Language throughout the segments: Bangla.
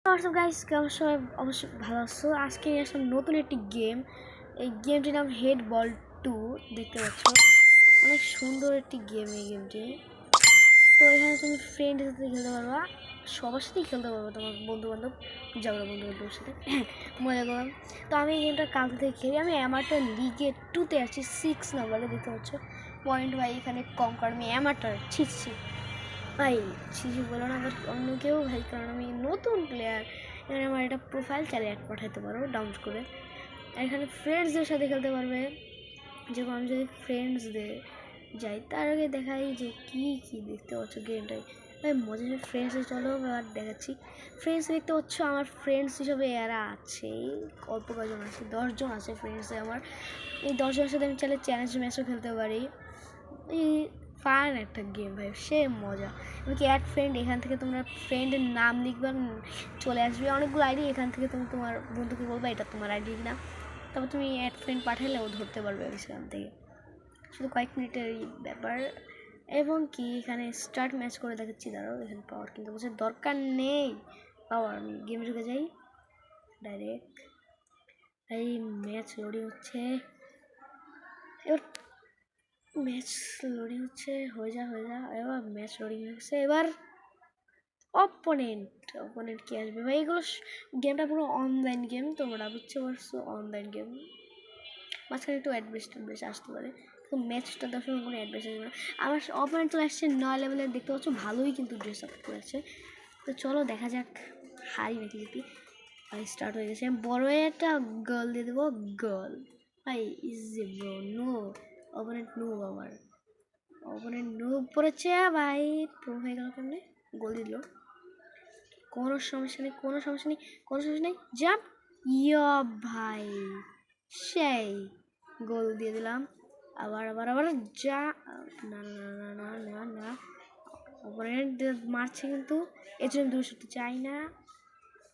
হোয়াটসঅ্যাপ গাইস, কেমন সবাই অবশ্যই ভালো আছো। আজকে নিয়ে আসলাম নতুন একটি গেম। এই গেমটির নাম হেড বল 2। দেখতে পাচ্ছ অনেক সুন্দর একটি গেম এই গেমটি। তো এখানে তুমি ফ্রেন্ডের সাথে খেলতে পারবা, সবার সাথেই খেলতে পারবা, তোমার বন্ধু বান্ধব যাবো বন্ধু বান্ধবের সাথে মজা করলাম। তো আমি এই গেমটা কাল থেকে খেলি। আমি অ্যামাটার লিগে 2তে আছি, 6 নাম্বারে। দেখতে পাচ্ছ পয়েন্ট ভাই এখানে কম, কারণ আমি অ্যামাটার ছিচ্ছি ভাই। ছিছি বলো না আবার অন্য কেউ ভাই, কারণ আমি নতুন প্লেয়ার। এখানে আমার একটা প্রোফাইল চালিয়ে অ্যাড পাঠাতে পারো ডাউনলোড করে। এখানে ফ্রেন্ডসদের সাথে খেলতে পারবে। যেমন আমি যদি ফ্রেন্ডসদের যাই তার আগে দেখাই যে কী কী দেখতে পাচ্ছ গেমটায় ভাই মজা। ফ্রেন্ডসে চলো আর দেখাচ্ছি। ফ্রেন্ডস দেখতে পাচ্ছ আমার ফ্রেন্ডস হিসাবে এরা আছে, অল্প কজন আছে, 10 জন আছে ফ্রেন্ডসে আমার। এই 10 জনের সাথে আমি চাইলে চ্যালেঞ্জ ম্যাচও খেলতে পারি। এই ফান একটা গেম ভাই, সে মজা। এমনকি অ্যাড ফ্রেন্ড, এখান থেকে তোমরা ফ্রেন্ডের নাম লিখবে, চলে আসবে অনেকগুলো আইডি। এখান থেকে তুমি তোমার বন্ধুকে বলবে এটা তোমার আইডি না, তারপর তুমি অ্যাড ফ্রেন্ড পাঠালে ও ধরতে পারবে সেখান থেকে। শুধু কয়েক মিনিটের ব্যাপার। এবং কি এখানে স্টার্ট ম্যাচ করে দেখাচ্ছি, দাঁড়াও। এখানে পাওয়ার কিন্তু বলছে দরকার নেই পাওয়ার। আমি গেমে ঢুকে যাই ডাইরেক্ট। এই ম্যাচ লোডিং হচ্ছে, এবার ম্যাচ লোডিং হচ্ছে, হয়ে যা। এবার ম্যাচ লোডিং হয়ে গেছে। এবার অপোনেন্ট কি আসবে ভাই? এগুলো গেমটা পুরো অনলাইন গেম, তোমরা বুঝতে পারছো, অনলাইন গেম। মাঝখানে একটু অ্যাডভেস আসতে পারে, তো ম্যাচটা দেওয়ার সময় কোনো অ্যাডভেস আসবে না। আমার অপোনেন্ট চলে আসছে 9 লেভেলের, দেখতে পাচ্ছ ভালোই কিন্তু ড্রেস আপ করেছে। তো চলো দেখা যাক হারি নাকি জিতি। ভাই স্টার্ট হয়ে গেছে। বড় একটা গার্ল দিয়ে দেবো, গার্ল ভাই। Easy bro, no opponent, no আমার অপোনেন্ট নো পড়েছে ভাই। প্রো হয়ে গেল কেমনে? গোল দিল, কোনো সমস্যা নেই। জাম্প, ইয়া ভাই, সেই গোল দিয়ে দিলাম। আবার যা, না না না না না না, অপোনেন্ট মারছে কিন্তু এর জন্য দূরে সরতে চাই না।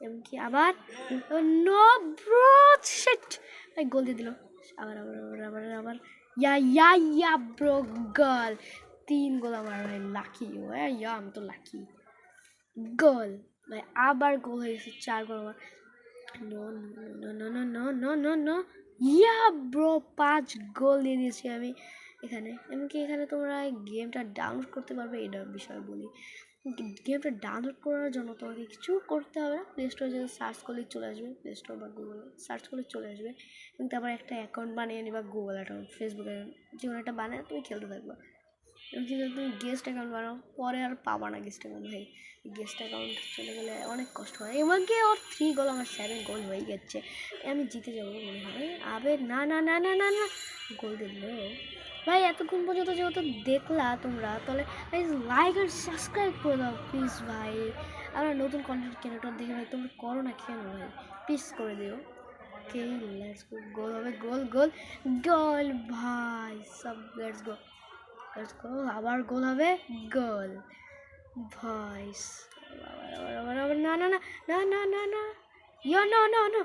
এমনকি আবার নো ব্রো, শিট ভাই, গোল দিয়ে দিল। আবার ইয়া ব্রো, গার্ল 3 গোল আমার ভাই, লাকি। ইয়া আমি তো লাকি। গোল ভাই, আবার গোল হয়ে গেছে, 4 গোল আমার। No no no no no no no no, yeah bro 5 goal দিয়ে দিয়েছি আমি এখানে। এমনকি এখানে তোমরা গেমটা ডাউনলোড করতে পারবে, এটার বিষয়ে বলি। গেমটা ডাউনলোড করার জন্য তোমাকে কিছু করতে হবে না। প্লে স্টোরে যদি সার্চ করলে চলে আসবে, প্লে স্টোর বা গুগলে সার্চ করলে চলে আসবে। এবং তারপর একটা অ্যাকাউন্ট বানিয়ে নিবা, গুগল অ্যাকাউন্ট, ফেসবুকে, যে কোনো একটা বানিয়ে তুমি খেলতে থাকবা। এমনকি যদি তুমি গেস্ট অ্যাকাউন্ট বানাও, পরে আর পাবা না গেস্ট অ্যাকাউন্ট ভাই। গেস্ট অ্যাকাউন্ট চলে গেলে অনেক কষ্ট হয়। এমনকি ওর 3 গোল, আমার 7 গোল হয়ে গেছে। আমি জিতে যাবো মনে হয়। আবে না না না না না না, গোল দিল ভাই। এতক্ষণ পর্যন্ত যেহেতু দেখলা তোমরা, তাহলে লাইক আর সাবস্ক্রাইব করে দাও প্লিজ ভাই। আমরা নতুন কন্টেন্ট ক্রিয়েটর দেখে ভাই, তোমরা করো না কেন ভাই? প্লিজ করে দিও। ওকে লেটস গো, গোল হবে, গোল ভাই সব, লেটস গো। আবার গোল হবে, গোল ভয়েস। আবার না না না না না না না, ইয়া না না না,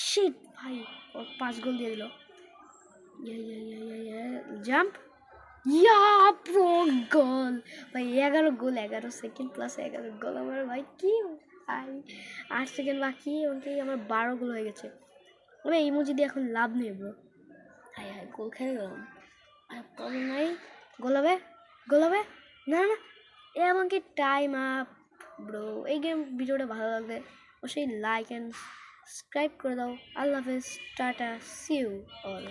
শিট ভাই, ওর 5 গোল দিয়ে দিল। জাম্প, ইয়া প্রো, গোল ভাই। 11 গোল, 11 সেকেন্ড প্লাস 11 গোল আমার ভাই। কি ভাই, 8 সেকেন্ড বাকি, ওকে আমার 12 গোল হয়ে গেছে। আমি ইমোজি দিয়ে এখন লাভ নেই ব্রো। হাই গোল খেলে গেলাম, আর প্রবলেম নাই। গোল হবে না না, এ আমাকে টাইম আপ ব্রো। এই গেম ভিডিওটা ভালো লাগলে অবশ্যই লাইক অ্যান্ড সাবস্ক্রাইব করে দাও। আল্লাহ হাফেজ, টাটা, সি ইউ অল।